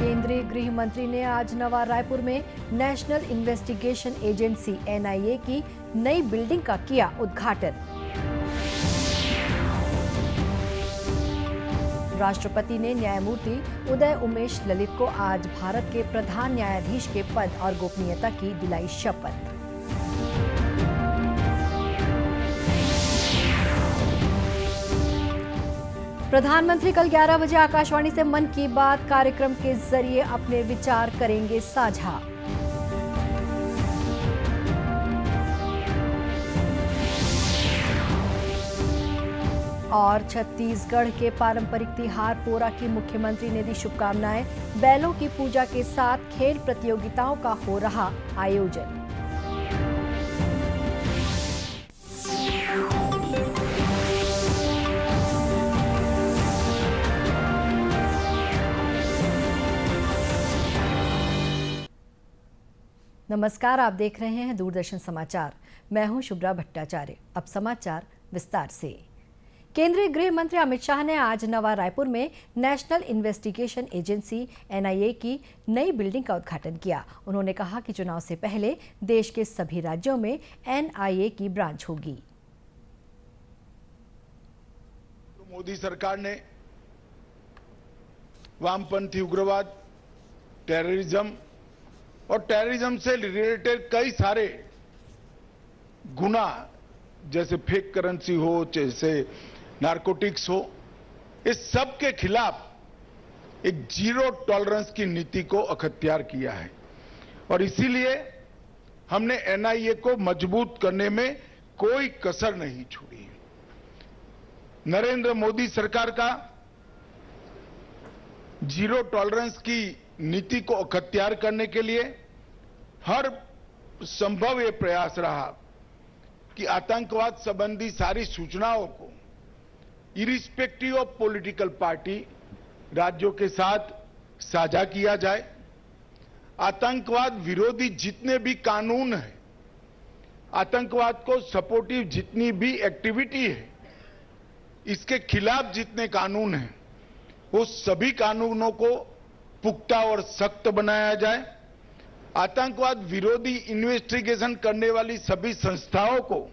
केंद्रीय गृह मंत्री ने आज नवा रायपुर में नेशनल इन्वेस्टिगेशन एजेंसी (एनआईए) की नई बिल्डिंग का किया उद्घाटन। राष्ट्रपति ने न्यायमूर्ति उदय उमेश ललित को आज भारत के प्रधान न्यायाधीश के पद और गोपनीयता की दिलाई शपथ। प्रधानमंत्री कल 11 बजे आकाशवाणी से मन की बात कार्यक्रम के जरिए अपने विचार करेंगे साझा। और छत्तीसगढ़ के पारंपरिक तिहार पोरा की मुख्यमंत्री ने दी शुभकामनाएं। बैलों की पूजा के साथ खेल प्रतियोगिताओं का हो रहा आयोजन। नमस्कार, आप देख रहे हैं दूरदर्शन समाचार। मैं हूं शुभ्रा भट्टाचार्य। अब समाचार विस्तार से। केंद्रीय गृह मंत्री अमित शाह ने आज नवा रायपुर में नेशनल इन्वेस्टिगेशन एजेंसी (एनआईए) की नई बिल्डिंग का उद्घाटन किया। उन्होंने कहा कि चुनाव से पहले देश के सभी राज्यों में एनआईए की ब्रांच होगी। मोदी सरकार ने वामपंथी उग्रवाद, टेररिज्म और टेररिज्म से रिलेटेड कई सारे गुना, जैसे फेक करेंसी हो, जैसे नारकोटिक्स हो, इस सब के खिलाफ एक जीरो टॉलरेंस की नीति को अख्तियार किया है। और इसीलिए हमने एनआईए को मजबूत करने में कोई कसर नहीं छोड़ी। नरेंद्र मोदी सरकार का जीरो टॉलरेंस की नीति को अख्तियार करने के लिए हर संभव ये प्रयास रहा कि आतंकवाद संबंधी सारी सूचनाओं को इरिस्पेक्टिव ऑफ पॉलिटिकल पार्टी राज्यों के साथ साझा किया जाए। आतंकवाद विरोधी जितने भी कानून हैं, आतंकवाद को सपोर्टिव जितनी भी एक्टिविटी है, इसके खिलाफ जितने कानून हैं, वो सभी कानूनों को पुख्ता और सख्त बनाया जाए। आतंकवाद विरोधी इन्वेस्टिगेशन करने वाली सभी संस्थाओं को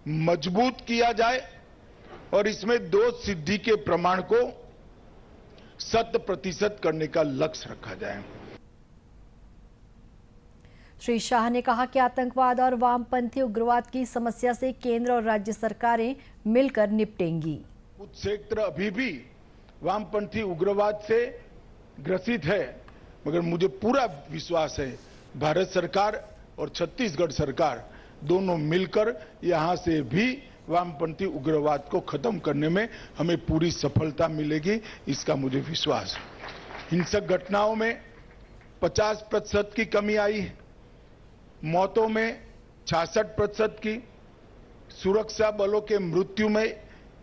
मजबूत किया जाए और इसमें दोष सिद्धि के प्रमाण को 100% करने का लक्ष्य रखा जाए। श्री शाह ने कहा कि आतंकवाद और वामपंथी उग्रवाद की समस्या से केंद्र और राज्य सरकारें मिलकर निपटेंगी। कुछ क्षेत्र अभी भी वामपंथी उग्रवाद से ग्रसित है, मगर मुझे पूरा विश्वास है भारत सरकार और छत्तीसगढ़ सरकार दोनों मिलकर यहां से भी वामपंथी उग्रवाद को खत्म करने में हमें पूरी सफलता मिलेगी, इसका मुझे विश्वास है। हिंसक घटनाओं में 50% की कमी आई है, मौतों में 66% की, सुरक्षा बलों के मृत्यु में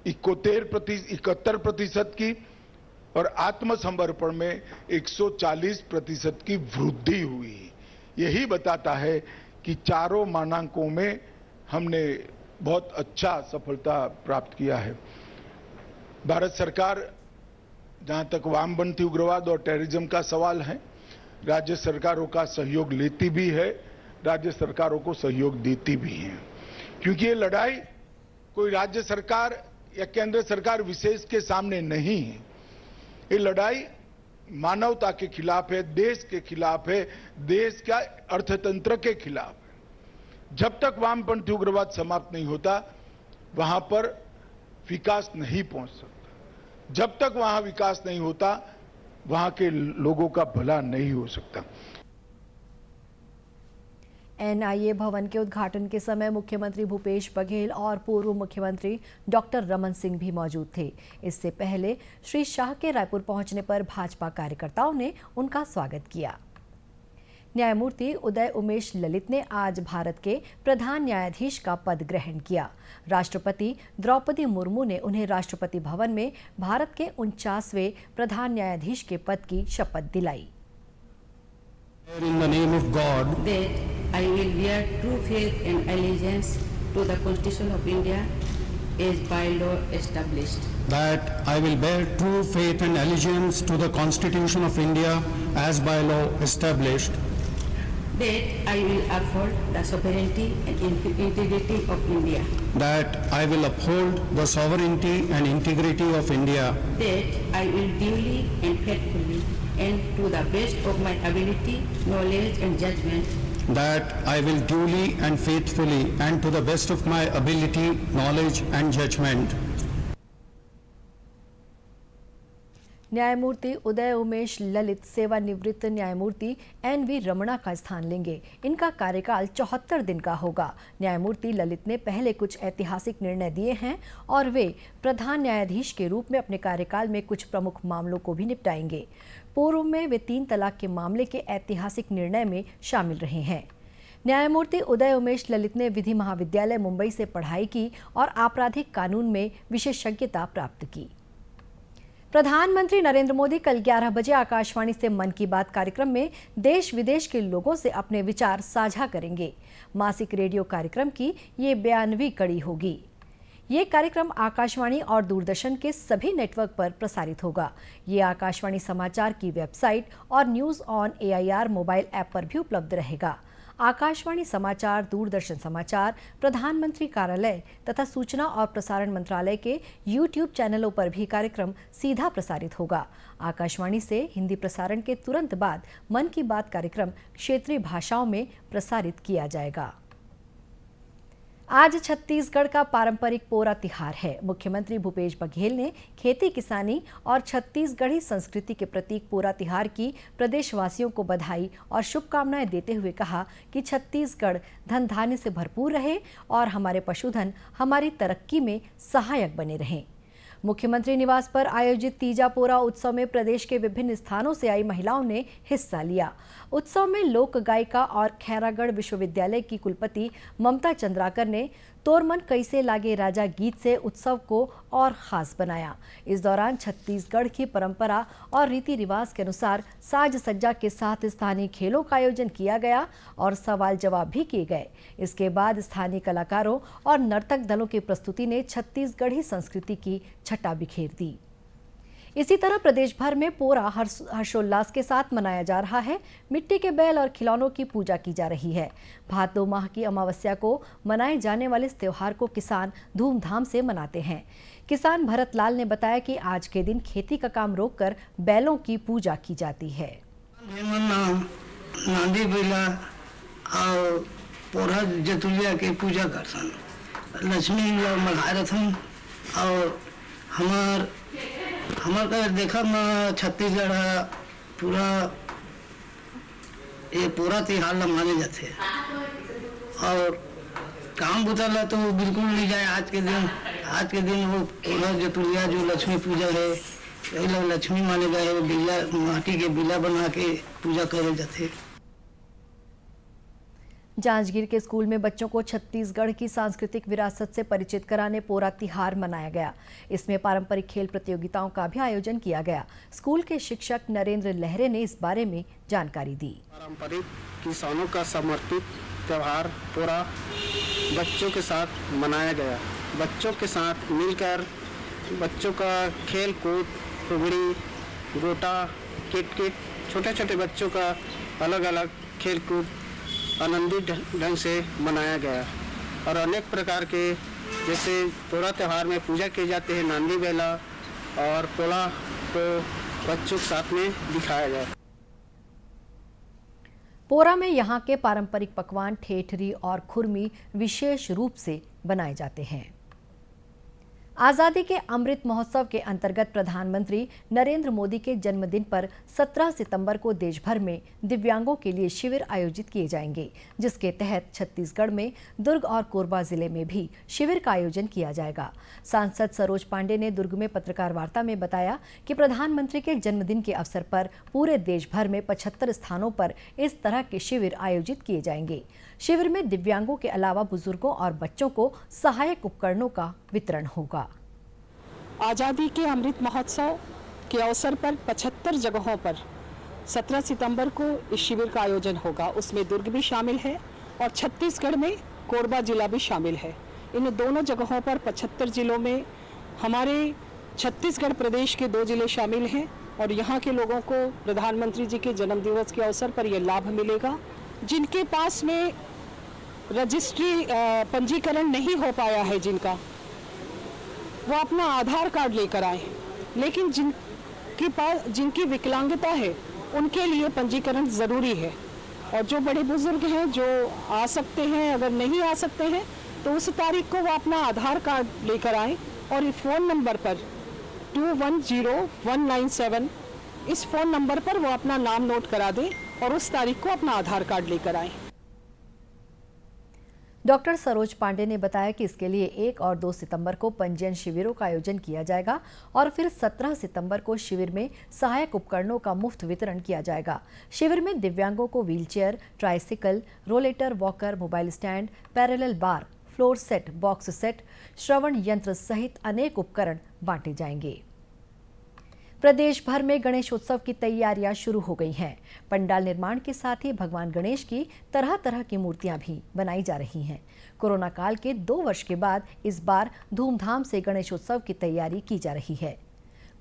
71% की और आत्मसमर्पण में 140% की वृद्धि हुई। यही बताता है कि चारों मानकों में हमने बहुत अच्छा सफलता प्राप्त किया है। भारत सरकार, जहां तक वामपंथी उग्रवाद और टेररिज्म का सवाल है, राज्य सरकारों का सहयोग लेती भी है, राज्य सरकारों को सहयोग देती भी है, क्योंकि ये लड़ाई कोई राज्य सरकार या केंद्र सरकार विशेष के सामने नहीं है। ये लड़ाई मानवता के खिलाफ है, देश के खिलाफ है, देश का अर्थतंत्र के खिलाफ है। जब तक वामपंथी उग्रवाद समाप्त नहीं होता, वहां पर विकास नहीं पहुंच सकता। जब तक वहां विकास नहीं होता, वहां के लोगों का भला नहीं हो सकता। एनआईए भवन के उद्घाटन के समय मुख्यमंत्री भूपेश बघेल और पूर्व मुख्यमंत्री डॉक्टर रमन सिंह भी मौजूद थे। इससे पहले श्री शाह के रायपुर पहुंचने पर भाजपा कार्यकर्ताओं ने उनका स्वागत किया। न्यायमूर्ति उदय उमेश ललित ने आज भारत के प्रधान न्यायाधीश का पद ग्रहण किया। राष्ट्रपति द्रौपदी मुर्मू ने उन्हें राष्ट्रपति भवन में भारत के 49वें प्रधान न्यायाधीश के पद की शपथ दिलाई। In the name of God, that I will bear true faith and allegiance to the Constitution of India as by law established, that I will bear true faith and allegiance to the Constitution of India as by law established, that I will uphold the sovereignty and integrity of India, that I will uphold the sovereignty and integrity of India, that I will duly and faithfully and to the best of my ability, knowledge and judgment, that I will duly and faithfully and to the best of my ability, knowledge and judgment, न्यायमूर्ति उदय उमेश ललित सेवानिवृत्त न्यायमूर्ति NV Ramana का स्थान लेंगे। इनका कार्यकाल 74 दिन का होगा। न्यायमूर्ति ललित ने पहले कुछ ऐतिहासिक निर्णय दिए हैं और वे प्रधान न्यायाधीश के रूप में अपने कार्यकाल में कुछ प्रमुख मामलों को भी निपटाएंगे। पूर्व में वे 3 तलाक के मामले के ऐतिहासिक निर्णय में शामिल रहे हैं। न्यायमूर्ति उदय उमेश ललित ने विधि महाविद्यालय मुंबई से पढ़ाई की और आपराधिक कानून में विशेषज्ञता प्राप्त की। प्रधानमंत्री नरेंद्र मोदी कल 11 बजे आकाशवाणी से मन की बात कार्यक्रम में देश विदेश के लोगों से अपने विचार साझा करेंगे। मासिक रेडियो कार्यक्रम की ये 92वीं कड़ी होगी। ये कार्यक्रम आकाशवाणी और दूरदर्शन के सभी नेटवर्क पर प्रसारित होगा। ये आकाशवाणी समाचार की वेबसाइट और news on AIR mobile app पर भी उपलब्ध रहेगा। आकाशवाणी समाचार, दूरदर्शन समाचार, प्रधानमंत्री कार्यालय तथा सूचना और प्रसारण मंत्रालय के YouTube चैनलों पर भी कार्यक्रम सीधा प्रसारित होगा। आकाशवाणी से हिंदी प्रसारण के तुरंत बाद मन की बात कार्यक्रम क्षेत्रीय भाषाओं में प्रसारित किया जाएगा। आज छत्तीसगढ़ का पारंपरिक पोरा तिहार है। मुख्यमंत्री भूपेश बघेल ने खेती किसानी और छत्तीसगढ़ी संस्कृति के प्रतीक पोरा तिहार की प्रदेशवासियों को बधाई और शुभकामनाएं देते हुए कहा कि छत्तीसगढ़ धन धान्य से भरपूर रहे और हमारे पशुधन हमारी तरक्की में सहायक बने रहें। मुख्यमंत्री निवास पर आयोजित तीजा पोरा उत्सव में प्रदेश के विभिन्न स्थानों से आई महिलाओं ने हिस्सा लिया। उत्सव में लोक गायिका और खैरागढ़ विश्वविद्यालय की कुलपति ममता चंद्राकर ने तोर मन कैसे लागे राजा गीत से उत्सव को और खास बनाया। इस दौरान छत्तीसगढ़ की परंपरा और रीति रिवाज के अनुसार साज सज्जा के साथ स्थानीय खेलों का आयोजन किया गया और सवाल जवाब भी किए गए। इसके बाद स्थानीय कलाकारों और नर्तक दलों की प्रस्तुति ने छत्तीसगढ़ी संस्कृति की छटा बिखेर दी। इसी तरह प्रदेश भर में पोरा हर्षोल्लास के साथ मनाया जा रहा है। मिट्टी के बैल और खिलौनों की पूजा की जा रही है। भादो माह की अमावस्या को मनाए जाने वाले इस त्योहार को किसान धूमधाम से मनाते हैं। किसान भरत लाल ने बताया कि आज के दिन खेती का काम रोककर बैलों की पूजा की जाती है। नांदी बेला और पोरा जतुलिया के पूजा करसन, लक्ष्मी मघारथन और हमार देखा मैं छत्तीसगढ़ पूरा ये पूरा तिहार ला माने जाते और काम बुतला तो बिल्कुल नहीं जाए। आज के दिन वो पूरा जतुलिया जो लक्ष्मी पूजा है, यही लोग लक्ष्मी माने गए, बिल्ला माटी के बिल्ला बना के पूजा करे जाते। जांजगीर के स्कूल में बच्चों को छत्तीसगढ़ की सांस्कृतिक विरासत से परिचित कराने पोरा तिहार मनाया गया। इसमें पारंपरिक खेल प्रतियोगिताओं का भी आयोजन किया गया। स्कूल के शिक्षक नरेंद्र लहरे ने इस बारे में जानकारी दी। पारंपरिक किसानों का समर्पित त्योहार पोरा बच्चों के साथ मनाया गया। बच्चों के साथ मिलकर बच्चों का खेल कूद, फुगड़ी, गोटा, किट छोटे छोटे बच्चों का अलग अलग खेल कूद आनंदित ढंग से मनाया गया और अनेक प्रकार के जैसे पोरा त्यौहार में पूजा किए जाते हैं, नांदी बेला और पोला को बच्चों के साथ में दिखाया गया। पोरा में यहाँ के पारंपरिक पकवान ठेठरी और खुरमी विशेष रूप से बनाए जाते हैं। आज़ादी के अमृत महोत्सव के अंतर्गत प्रधानमंत्री नरेंद्र मोदी के जन्मदिन पर 17 सितंबर को देश भर में दिव्यांगों के लिए शिविर आयोजित किए जाएंगे, जिसके तहत छत्तीसगढ़ में दुर्ग और कोरबा जिले में भी शिविर का आयोजन किया जाएगा। सांसद सरोज पांडे ने दुर्ग में पत्रकार वार्ता में बताया कि प्रधानमंत्री के जन्मदिन के अवसर पर पूरे देश भर में 75 स्थानों पर इस तरह के शिविर आयोजित किए जाएंगे। शिविर में दिव्यांगों के अलावा बुजुर्गों और बच्चों को सहायक उपकरणों का वितरण होगा। आज़ादी के अमृत महोत्सव के अवसर पर 75 जगहों पर 17 सितंबर को इस शिविर का आयोजन होगा। उसमें दुर्ग भी शामिल है और छत्तीसगढ़ में कोरबा जिला भी शामिल है। इन दोनों जगहों पर 75 जिलों में हमारे छत्तीसगढ़ प्रदेश के 2 जिले शामिल हैं और यहाँ के लोगों को प्रधानमंत्री जी के जन्मदिवस के अवसर पर यह लाभ मिलेगा। जिनके पास में रजिस्ट्री पंजीकरण नहीं हो पाया है जिनका, वो अपना आधार कार्ड लेकर आए, लेकिन जिनकी विकलांगता है उनके लिए पंजीकरण ज़रूरी है। और जो बड़े बुजुर्ग हैं जो आ सकते हैं, अगर नहीं आ सकते हैं तो उस तारीख को वो अपना आधार कार्ड लेकर आए और इस फ़ोन नंबर पर 210197 इस फ़ोन नंबर पर वो अपना नाम नोट करा दें और उस तारीख को अपना आधार कार्ड लेकर आएं। डॉक्टर सरोज पांडे ने बताया कि इसके लिए 1 और 2 सितंबर को पंजीयन शिविरों का आयोजन किया जाएगा और फिर 17 सितंबर को शिविर में सहायक उपकरणों का मुफ्त वितरण किया जाएगा। शिविर में दिव्यांगों को wheelchair, tricycle, rollator, walker, mobile stand, parallel bar, floor set, box set, श्रवण यंत्र सहित अनेक उपकरण बांटे जाएंगे। प्रदेश भर में गणेशोत्सव की तैयारियां शुरू हो गई हैं। पंडाल निर्माण के साथ ही भगवान गणेश की तरह तरह की मूर्तियां भी बनाई जा रही हैं। कोरोना काल के 2 वर्ष के बाद इस बार धूमधाम से गणेशोत्सव की तैयारी की जा रही है।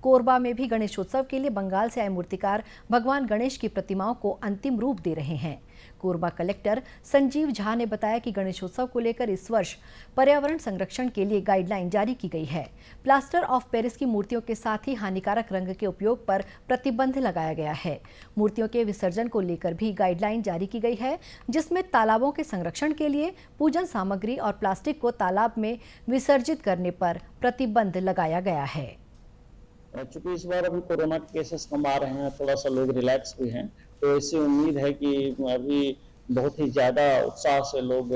कोरबा में भी गणेशोत्सव के लिए बंगाल से आए मूर्तिकार भगवान गणेश की प्रतिमाओं को अंतिम रूप दे रहे हैं। कोरबा कलेक्टर संजीव झा ने बताया कि गणेशोत्सव को लेकर इस वर्ष पर्यावरण संरक्षण के लिए गाइडलाइन जारी की गई है। प्लास्टर ऑफ पेरिस की मूर्तियों के साथ ही हानिकारक रंग के उपयोग पर प्रतिबंध लगाया गया है। मूर्तियों के विसर्जन को लेकर भी गाइडलाइन जारी की गई है, जिसमें तालाबों के संरक्षण के लिए पूजन सामग्री और प्लास्टिक को तालाब में विसर्जित करने पर प्रतिबंध लगाया गया है। चूंकि इस बार अभी कोरोना के केसेस कम आ रहे हैं, थोड़ा सा लोग रिलैक्स भी हैं, तो इससे उम्मीद है कि अभी बहुत ही ज़्यादा उत्साह से लोग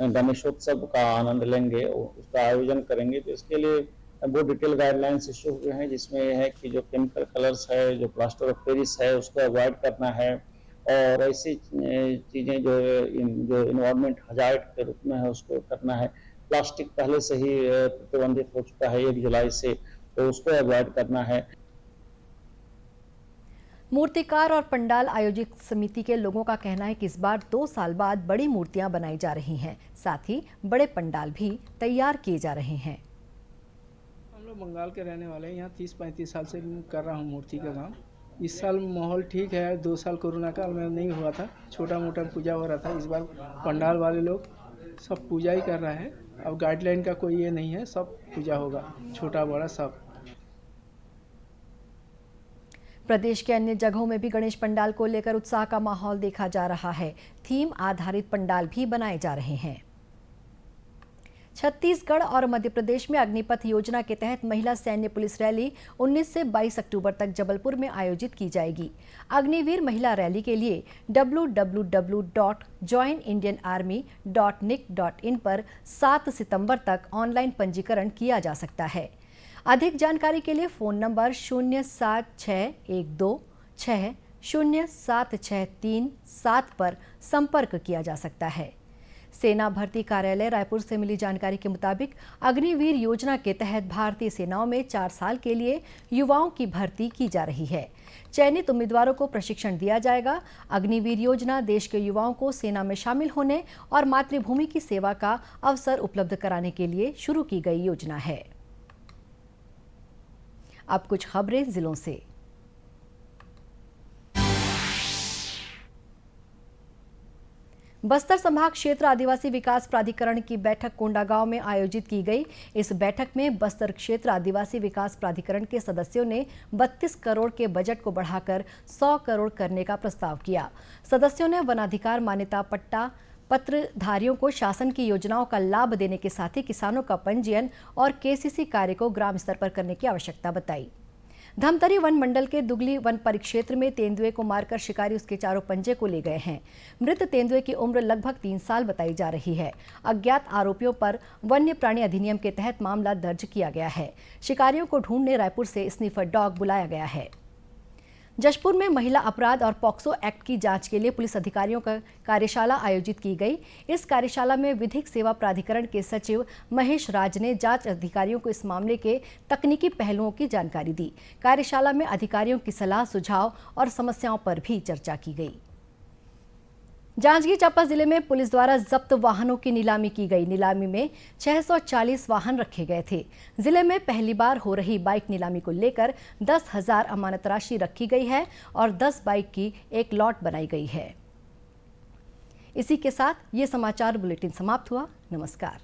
गणेशोत्सव का आनंद लेंगे, उसका आयोजन करेंगे। तो इसके लिए वो डिटेल गाइडलाइंस इशू हुए हैं, जिसमें है कि जो केमिकल कलर्स है, जो प्लास्टर ऑफ पेरिस है, उसको अवॉइड करना है और ऐसी चीज़ें जो इन्वायरमेंट हजार्ड के रूप में है उसको करना है। प्लास्टिक पहले से ही प्रतिबंधित हो चुका है 1 जुलाई से, तो उसको अवॉइड करना है। मूर्तिकार और पंडाल आयोजित समिति के लोगों का कहना है कि इस बार 2 साल बाद बड़ी मूर्तियां बनाई जा रही हैं, साथ ही बड़े पंडाल भी तैयार किए जा रहे हैं। हम लोग बंगाल के रहने वाले हैं, यहाँ 30-35 साल से कर रहा हूँ मूर्ति का काम। इस साल माहौल ठीक है, 2 साल कोरोना काल में नहीं हुआ था, छोटा मोटा पूजा हो रहा था। इस बार पंडाल वाले लोग सब पूजा ही कर रहा है। अब गाइडलाइन का कोई ये नहीं है, सब पूजा होगा, छोटा बड़ा सब। प्रदेश के अन्य जगहों में भी गणेश पंडाल को लेकर उत्साह का माहौल देखा जा रहा है। थीम आधारित पंडाल भी बनाए जा रहे हैं। छत्तीसगढ़ और मध्य प्रदेश में अग्निपथ योजना के तहत महिला सैन्य पुलिस रैली 19 से 22 अक्टूबर तक जबलपुर में आयोजित की जाएगी। अग्निवीर महिला रैली के लिए www.joinindianarmy.nic.in पर 7 सितंबर तक ऑनलाइन पंजीकरण किया जा सकता है। अधिक जानकारी के लिए फ़ोन नंबर 07612607637 पर संपर्क किया जा सकता है। सेना भर्ती कार्यालय रायपुर से मिली जानकारी के मुताबिक अग्निवीर योजना के तहत भारतीय सेनाओं में 4 साल के लिए युवाओं की भर्ती की जा रही है। चयनित उम्मीदवारों को प्रशिक्षण दिया जाएगा। अग्निवीर योजना देश के युवाओं को सेना में शामिल होने और मातृभूमि की सेवा का अवसर उपलब्ध कराने के लिए शुरू की गई योजना है। अब कुछ खबरें जिलों से। बस्तर संभाग क्षेत्र आदिवासी विकास प्राधिकरण की बैठक कोंडागांव में आयोजित की गई। इस बैठक में बस्तर क्षेत्र आदिवासी विकास प्राधिकरण के सदस्यों ने 32 करोड़ के बजट को बढ़ाकर 100 करोड़ करने का प्रस्ताव किया। सदस्यों ने वनाधिकार मान्यता पट्टा पत्रधारियों को शासन की योजनाओं का लाभ देने के साथ ही किसानों का पंजीयन और केसीसी कार्य को ग्राम स्तर पर करने की आवश्यकता बताई। धमतरी वन मंडल के दुगली वन परिक्षेत्र में तेंदुए को मारकर शिकारी उसके चारों पंजे को ले गए हैं। मृत तेंदुए की उम्र लगभग 3 साल बताई जा रही है। अज्ञात आरोपियों पर वन्य प्राणी अधिनियम के तहत मामला दर्ज किया गया है। शिकारियों को ढूंढने रायपुर से स्निफर डॉग बुलाया गया है। जशपुर में महिला अपराध और पॉक्सो एक्ट की जांच के लिए पुलिस अधिकारियों का कार्यशाला आयोजित की गई। इस कार्यशाला में विधिक सेवा प्राधिकरण के सचिव महेश राज ने जांच अधिकारियों को इस मामले के तकनीकी पहलुओं की जानकारी दी। कार्यशाला में अधिकारियों की सलाह, सुझाव और समस्याओं पर भी चर्चा की गई। जांजगीर चांपा जिले में पुलिस द्वारा जब्त वाहनों की नीलामी की गई। नीलामी में 640 वाहन रखे गए थे। जिले में पहली बार हो रही बाइक नीलामी को लेकर 10,000 अमानत राशि रखी गई है और 10 बाइक की एक लॉट बनाई गई है। इसी के साथ ये समाचार बुलेटिन समाप्त हुआ। नमस्कार।